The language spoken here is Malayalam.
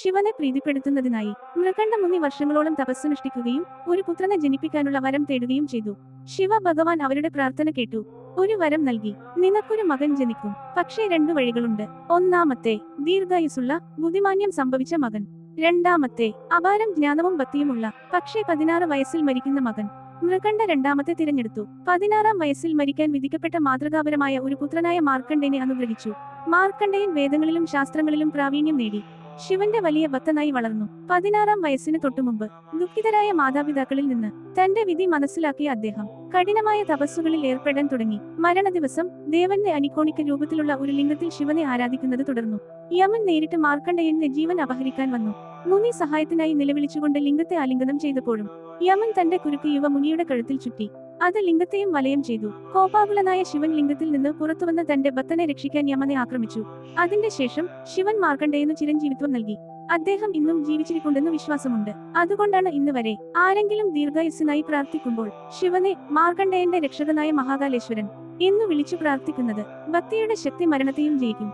ശിവനെ പ്രീതിപ്പെടുത്തുന്നതിനായി മൃഗണ്ഡ മുനി വർഷങ്ങളോളം തപസ്സനുഷ്ഠിക്കുകയും ഒരു പുത്രനെ ജനിപ്പിക്കാനുള്ള വരം തേടുകയും ചെയ്തു. ശിവ ഭഗവാൻ അവരുടെ പ്രാർത്ഥന കേട്ടു. ഒരു വരം നൽകി. നിനക്കൊരു മകൻ ജനിക്കും. പക്ഷേ 2 വഴികളുണ്ട്. ഒന്നാമത്തെ, ദീർഘായുസുള്ള ബുദ്ധിമാന്യം സംഭവിച്ച മകൻ. രണ്ടാമത്തെ, അപാരം ജ്ഞാനവും ഭക്തിയുമുള്ള പക്ഷേ 16 വയസ്സിൽ മരിക്കുന്ന മകൻ. മൃഗണ്ഡ രണ്ടാമത്തെ തിരഞ്ഞെടുത്തു. 16-ാം വയസ്സിൽ മരിക്കാൻ വിധിക്കപ്പെട്ട മാതൃകാപരമായ ഒരു പുത്രനായ മാർക്കണ്ഡേയനെ അനുഗ്രഹിച്ചു. മാർക്കണ്ഡേയൻ വേദങ്ങളിലും ശാസ്ത്രങ്ങളിലും പ്രാവീണ്യം നേടി. ശിവന്റെ വലിയ ഭക്തനായി വളർന്നു. 16-ാം വയസ്സിന് തൊട്ടുമുമ്പ് ദുഃഖിതരായ മാതാപിതാക്കളിൽ നിന്ന് തന്റെ വിധി മനസ്സിലാക്കിയ അദ്ദേഹം കഠിനമായ തപസ്സുകളിൽ ഏർപ്പെടാൻ തുടങ്ങി. മരണദിവസം ദേവന്റെ അനിക്കോണിക്ക രൂപത്തിലുള്ള ഒരു ലിംഗത്തിൽ ശിവനെ ആരാധിക്കുന്നത് തുടർന്നു. യമൻ നേരിട്ട് മാർക്കണ്ഡേയന്റെ ജീവൻ അപഹരിക്കാൻ വന്നു. മുനി സഹായത്തിനായി നിലവിളിച്ചുകൊണ്ട് ലിംഗത്തെ ആലിംഗനം ചെയ്തപ്പോഴും യമൻ തന്റെ കുരുക്ക് യുവമുനിയുടെ കഴുത്തിൽ ചുറ്റി. അത് ലിംഗത്തെയും വലയം ചെയ്തു. കോപാകുലനായ ശിവൻ ലിംഗത്തിൽ നിന്ന് പുറത്തുവന്ന് തന്റെ ഭക്തനെ രക്ഷിക്കാൻ യമനെ ആക്രമിച്ചു. അതിന്റെ ശേഷം ശിവൻ മാർക്കണ്ഡേയനു ചിരഞ്ജീവിത്വം നൽകി. അദ്ദേഹം ഇന്നും ജീവിച്ചിരിപ്പുണ്ടെന്ന് വിശ്വാസമുണ്ട്. അതുകൊണ്ടാണ് ഇന്ന് വരെ ആരെങ്കിലും ദീർഘായുസ്സിനായി പ്രാർത്ഥിക്കുമ്പോൾ ശിവനെ മാർക്കണ്ഡേയന്റെ രക്ഷകനായ മഹാകാലേശ്വരൻ എന്നു വിളിച്ചു പ്രാർത്ഥിക്കുന്നത്. ഭക്തിയുടെ ശക്തി മരണത്തെയും ജയിക്കും.